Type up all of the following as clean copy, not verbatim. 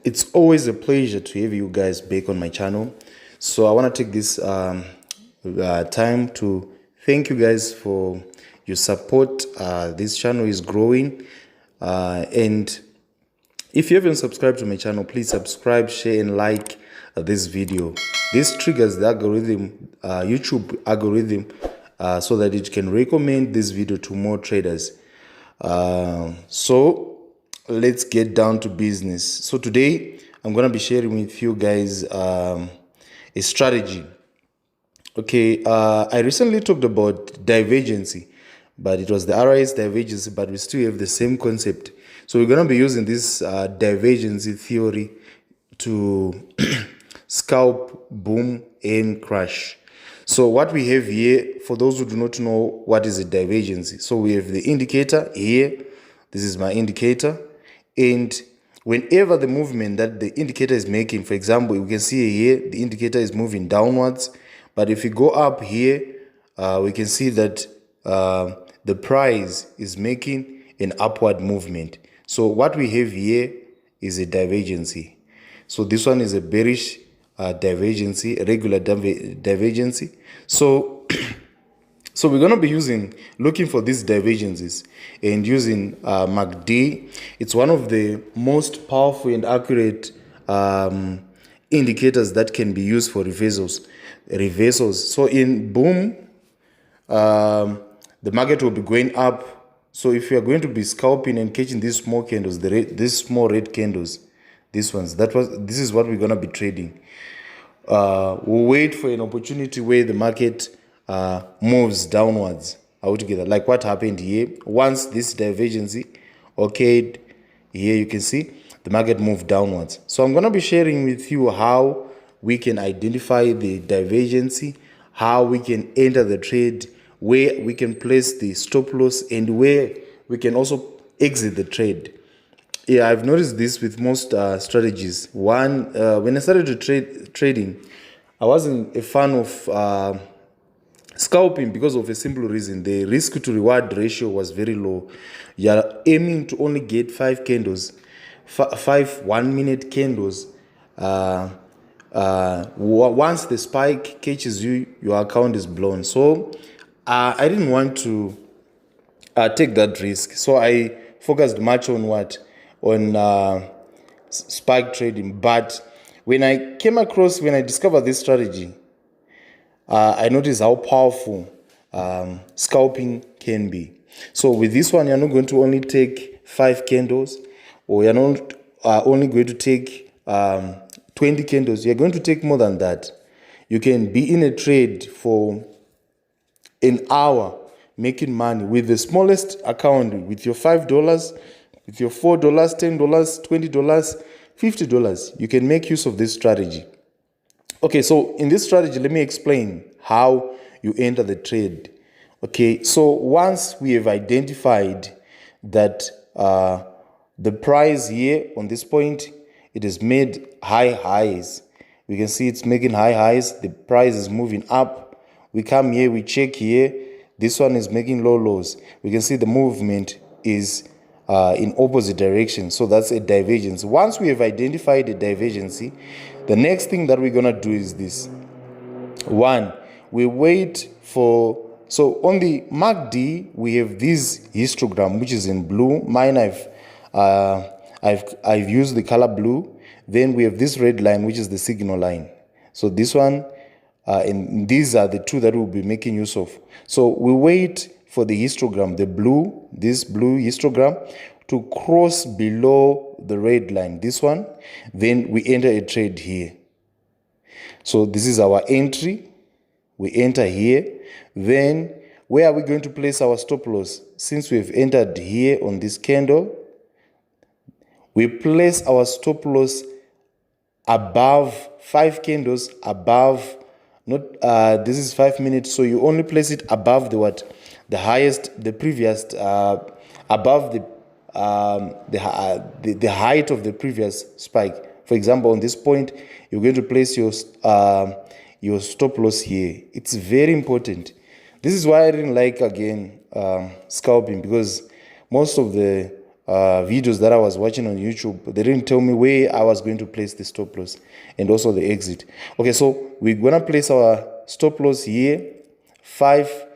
It's always a pleasure to have you guys back on my channel. So I want to take this time to thank you guys for your support. This channel is growing, and if you haven't subscribed to my channel, please subscribe, share, and like this video. This triggers the algorithm, YouTube algorithm, so that it can recommend this video to more traders. So let's get down to business. So today I'm going to be sharing with you guys a strategy. Okay, I recently talked about divergence, but it was the RIS divergence, but we still have the same concept. So we're going to be using this divergence theory to scalp, boom, and crash. So what we have here, for those who do not know what is a divergence, so we have the indicator here. This is my indicator, and whenever the movement that the indicator is making, for example, you can see here the indicator is moving downwards, but if we go up here, we can see that the price is making an upward movement. So what we have here is a divergence. So this one is a bearish divergence, a regular divergence. So so we're going to be looking for these divergences and using MACD. It's one of the most powerful and accurate indicators that can be used for reversals. So in boom, the market will be going up. So if you are going to be scalping and catching these small candles, these small red candles, these ones, this is what we're going to be trading. We'll wait for an opportunity where the market moves downwards altogether, like what happened here. Once this divergence occurred here, you can see the market moved downwards. So I'm going to be sharing with you how we can identify the divergence, how we can enter the trade, where we can place the stop loss, and where we can also exit the trade. Yeah, I've noticed this with most strategies. One, when I started to trading, I wasn't a fan of scalping because of a simple reason. The risk to reward ratio was very low. You are aiming to only get 5 candles, 5 1-minute candles. Once the spike catches you, your account is blown. So I didn't want to take that risk. So I focused much on spike trading. But when I discovered this strategy, I noticed how powerful scalping can be. So with this one, you're not going to only take 5 candles, or you're not only going to take 20 candles. You're going to take more than that. You can be in a trade for an hour making money with the smallest account, with your $5, with your $4, $10, $20, $50. You can make use of this strategy. Okay, so in this strategy, let me explain how you enter the trade. Okay, so once we have identified that the price here on this point, it has made high highs. We can see it's making high highs. The price is moving up. We come here, we check here. This one is making low lows. We can see the movement is in opposite direction. So that's a divergence. Once we have identified the divergence, the next thing that we're going to do is this. One, we wait for, so on the MACD, we have this histogram, which is in blue. Mine, I've used the color blue. Then we have this red line, which is the signal line. So this one, and these are the two that we'll be making use of. So we wait for the histogram, this blue histogram, to cross below the red line, this one. Then we enter a trade here. So this is our entry. We enter here. Then where are we going to place our stop loss? Since we've entered here on this candle, we place our stop loss above 5 candles above, not this is 5 minutes, so you only place it above the highest, the previous, above the height of the previous spike. For example, on this point, you're going to place your stop loss here. It's very important. This is why I didn't like, again, scalping, because most of the videos that I was watching on YouTube, they didn't tell me where I was going to place the stop loss and also the exit. Okay, so we're gonna place our stop loss here, 5.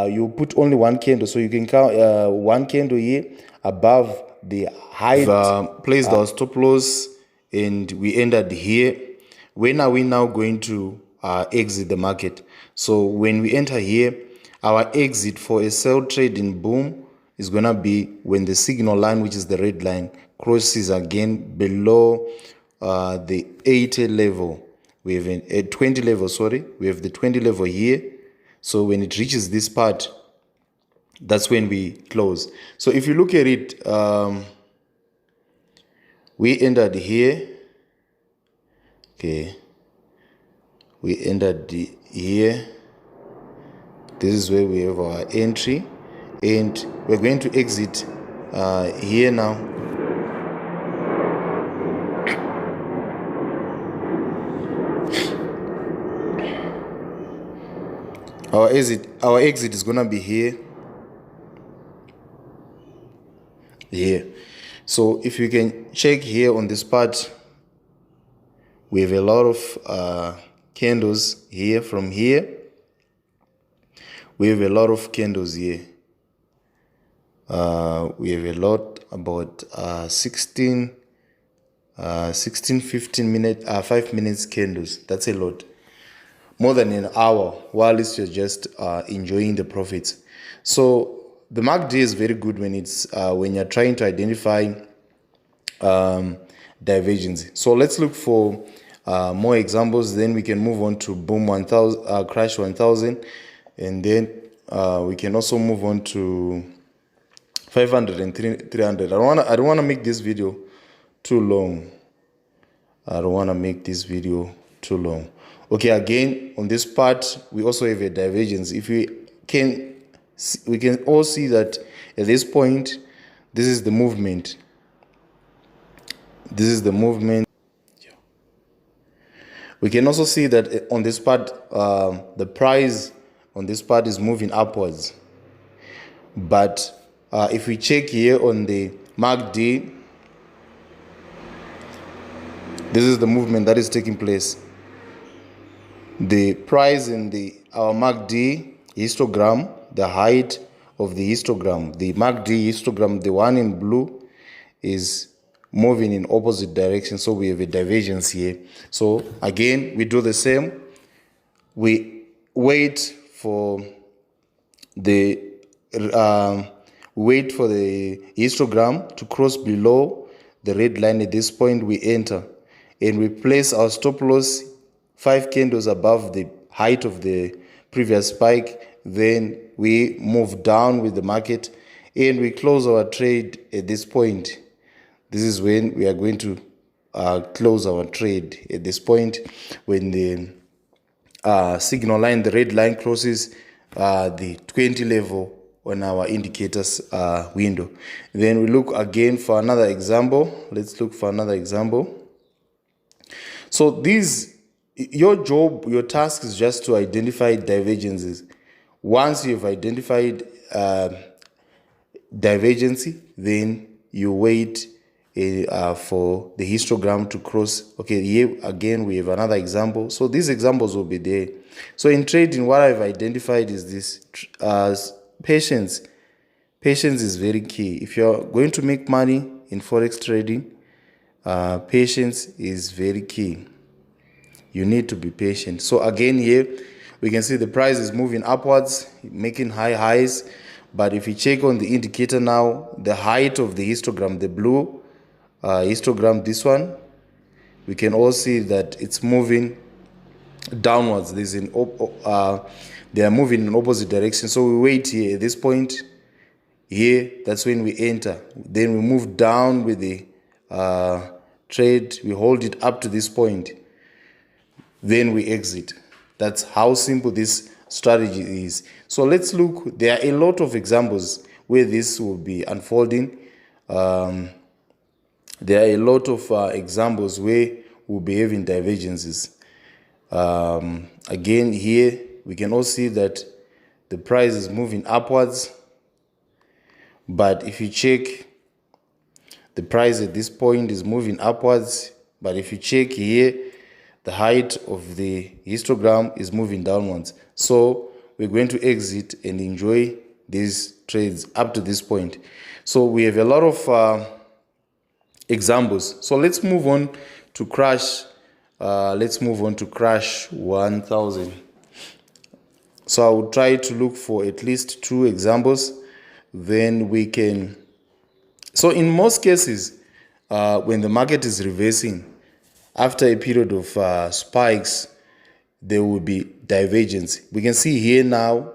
You put only one candle, so you can count one candle here above the height. Placed our stop loss and we ended here. When are we now going to exit the market? So when we enter here, our exit for a sell trade in boom is going to be when the signal line, which is the red line, crosses again below the 80 level. We have a 20 level, sorry. We have the 20 level here. So when it reaches this part, that's when we close. So if you look at it, we entered here. Okay. We entered here. This is where we have our entry. And we're going to exit here now. Our exit is gonna be here. Here. So if you can check here on this part, we have a lot of candles here. From here, we have a lot of candles here. We have a lot, about 16, 15 minutes, 5 minutes candles. That's a lot. More than an hour, while you're just enjoying the profits. So the MACD is very good when it's when you're trying to identify divergence. So let's look for more examples. Then we can move on to boom 1000, crash 1000, and then we can also move on to 500 and 300. I don't want to make this video too long. Okay, again, on this part, we also have a divergence. If we can all see that at this point, this is the movement. We can also see that on this part, the price on this part is moving upwards. But if we check here on the MACD, this is the movement that is taking place. The price in our MACD histogram, the height of the histogram, the MACD histogram, the one in blue, is moving in opposite direction. So we have a divergence here. So again, we do the same. We wait for the histogram to cross below the red line. At this point, we enter and we place our stop loss 5 candles above the height of the previous spike. Then we move down with the market and we close our trade at this point. This is when we are going to close our trade at this point, when the signal line, the red line, crosses the 20 level on our indicators window. Then we look again for another example. Let's look for another example. So your job, your task is just to identify divergences. Once you've identified divergence, then you wait for the histogram to cross. Okay, here again we have another example. So these examples will be there. So in trading, what I've identified is this: patience. Patience is very key. If you're going to make money in forex trading, patience is very key. You need to be patient. So again, here we can see the price is moving upwards, making high highs. But if you check on the indicator now, the height of the histogram, the blue histogram, this one, we can all see that it's moving downwards. They are moving in opposite direction. So we wait here at this point. Here, that's when we enter. Then we move down with the trade. We hold it up to this point. Then we exit. That's how simple this strategy is. So let's look. There are a lot of examples where this will be unfolding. There are a lot of examples where we'll be having divergences. Again, here we can all see that the price is moving upwards. But if you check The price at this point is moving upwards, but if you check here, the height of the histogram is moving downwards. So we're going to exit and enjoy these trades up to this point. So we have a lot of examples. So let's move on to crash. Let's move on to crash 1000. So I will try to look for at least 2 examples. Then we can. So in most cases, when the market is reversing, after a period of spikes, there will be divergence. We can see here now,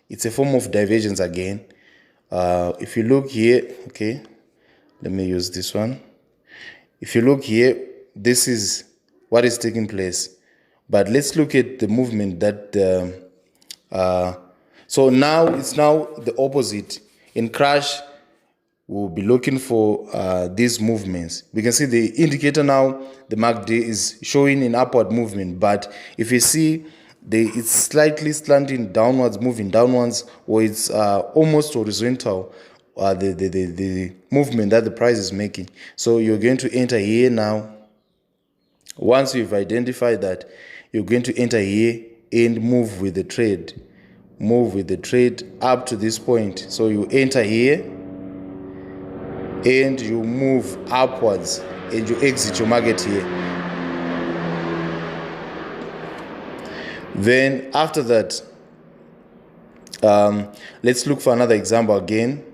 it's a form of divergence again. If you look here, okay, let me use this one. If you look here, this is what is taking place. But let's look at the movement that, so now it's now the opposite. In crash, we'll be looking for these movements. We can see the indicator now, the MACD is showing an upward movement, but if you see it's slightly slanting downwards, moving downwards, or it's almost horizontal, the movement that the price is making. So you're going to enter here now. Once you've identified that, you're going to enter here and move with the trade. Move with the trade up to this point. So you enter here and you move upwards and you exit your market here. Then after that, let's look for another example again.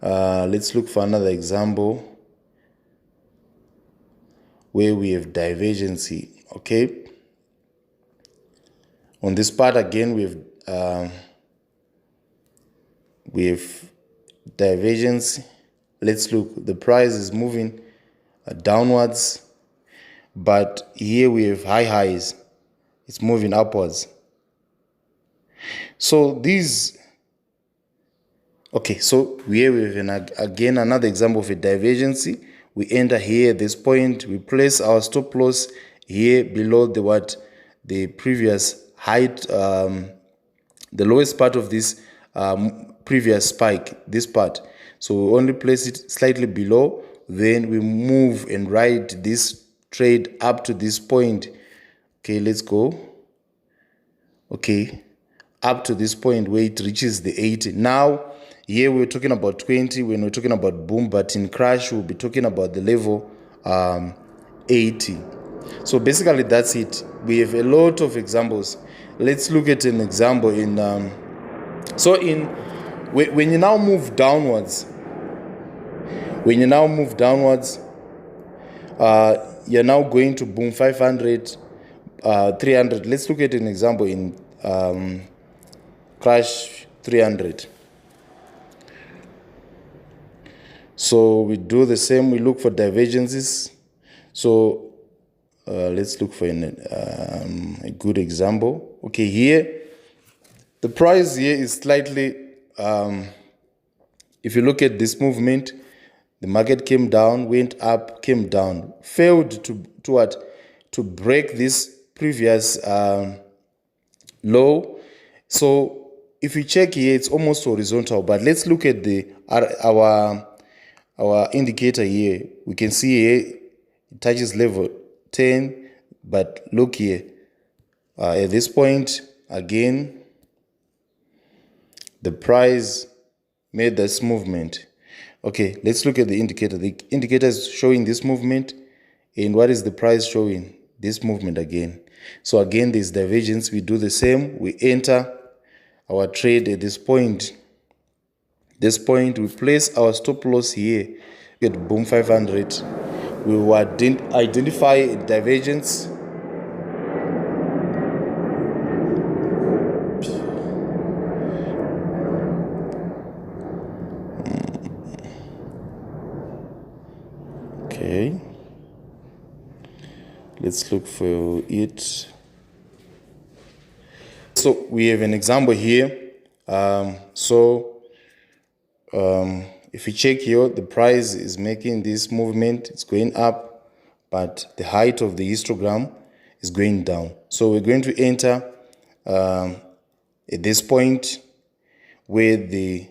Let's look for another example where we have divergence. Okay. On this part again, we have divergence. Let's look. The price is moving downwards, but here we have high highs. It's moving upwards. So these, okay, so here we have again another example of a divergence. We enter here at this point. We place our stop loss here below the previous height, the lowest part of this previous spike, this part. So we only place it slightly below, then we move and ride this trade up to this point. Okay, let's go. Okay, up to this point where it reaches the 80. Now, here we're talking about 20 when we're talking about boom, but in crash, we'll be talking about the level 80. So basically, that's it. We have a lot of examples. Let's look at an example in. When you now move downwards, you're now going to boom 500, 300. Let's look at an example in crash 300. So we do the same. We look for divergences. So let's look for a good example. Okay, here the price here is slightly. If you look at this movement, the market came down, went up, came down, failed to break this previous low. So if you check here, it's almost horizontal. But let's look at our indicator here. We can see here it touches level 10, but look here at this point again. The price made this movement. Okay, let's look at the indicator. The indicator is showing this movement. And what is the price showing? This movement again. So again, there's divergence. We do the same. We enter our trade at this point. We place our stop loss here at boom 500. We will identify a divergence. Okay, let's look for it. So we have an example here. If you check here, the price is making this movement. It's going up, but the height of the histogram is going down. So we're going to enter at this point where we're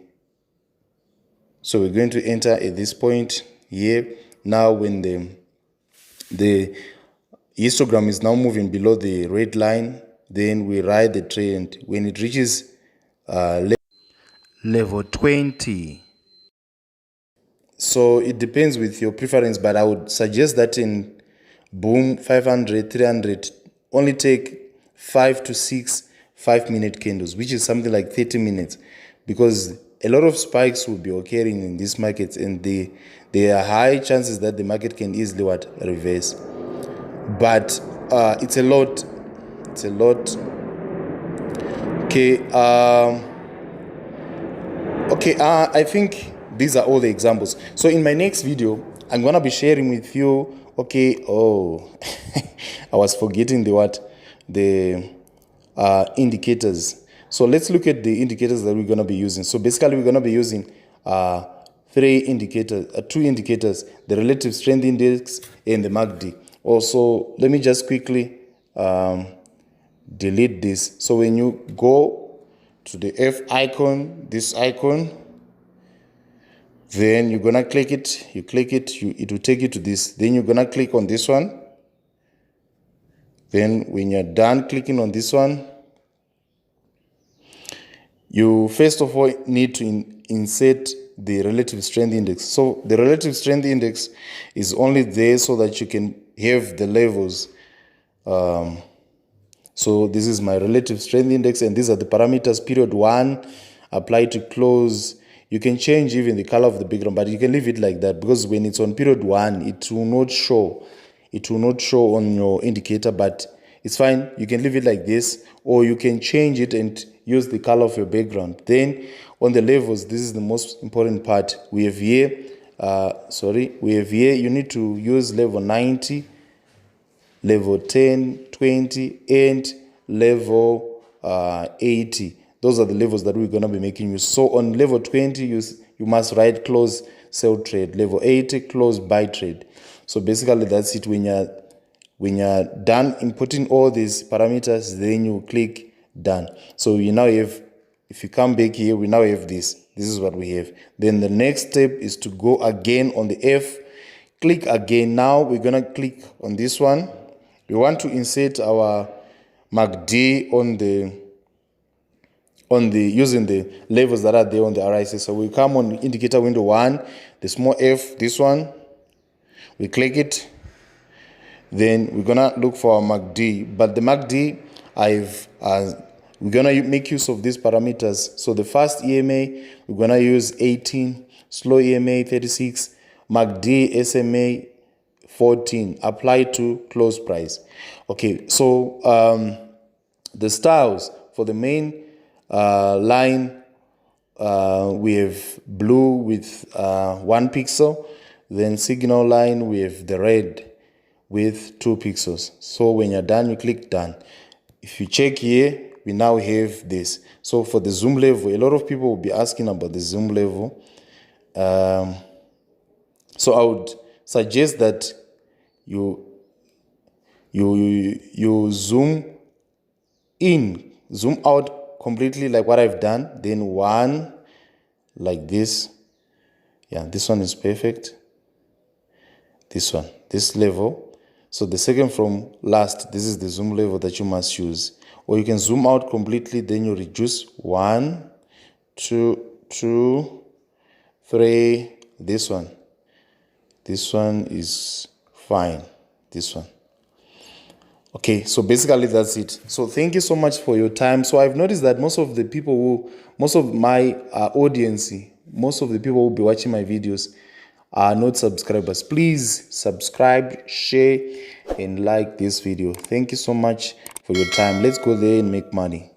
going to enter at this point. here. Now when the histogram is now moving below the red line, then we ride the trend. When it reaches level 20, so it depends with your preference, but I would suggest that in boom 500, 300, only take 5 to 6 5-minute candles, which is something like 30 minutes, because a lot of spikes will be occurring in these markets, and there are high chances that the market can easily reverse. But it's a lot. Okay. I think these are all the examples. So in my next video, I'm gonna be sharing with you. Okay. Oh, I was forgetting the indicators. So let's look at the indicators that we're gonna be using. So basically, we're gonna be using two indicators: the relative strength index and the MACD. Also, let me just quickly delete this. So when you go to the F icon, this icon, then you're gonna click it. You click it, it will take you to this. Then you're gonna click on this one. Then when you're done clicking on this one, you first of all need to insert the relative strength index. So the relative strength index is only there so that you can have the levels. So this is my relative strength index, and these are the parameters. Period 1, apply to close. You can change even the color of the background, but you can leave it like that, because when it's on period 1, it will not show. It will not show on your indicator, but it's fine. You can leave it like this, or you can change it and use the color of your background. Then on the levels, this is the most important part. We have here, you need to use level 90, level 10, 20, and level 80. Those are the levels that we're going to be making use. So on level 20, you must write close sell trade. Level 80, close buy trade. So basically that's it. When you're done inputting all these parameters, then you click done. So you now have, if you come back here, we now have this. This is what we have. Then the next step is to go again on the F. Click again. Now we're going to click on this one. We want to insert our MACD using the levels that are there on the RSI. So we come on indicator window 1, the small f, this one. We click it. Then we're gonna look for our MACD. But the MACD, we're gonna make use of these parameters. So the fast EMA, we're gonna use 18, slow EMA 36, MACD SMA 14, apply to close price. Okay, so the styles for the main line, we have blue with 1 pixel. Then signal line, we have the red with 2 pixels. So when you're done, you click done. If you check here, we now have this. So for the zoom level, a lot of people will be asking about the zoom level. So I would suggest that you zoom in, zoom out completely like what I've done. Then 1 like this. Yeah, this one is perfect. This one, this level. So the second from last, this is the zoom level that you must use. Or you can zoom out completely, then you reduce 1, 2, 3, this one. This one is fine, this one. Okay, so basically that's it. So thank you so much for your time. So I've noticed that most of my audience, most of the people who will be watching my videos are not subscribers. Please subscribe, share, and like this video. Thank you so much for your time. Let's go there and make money.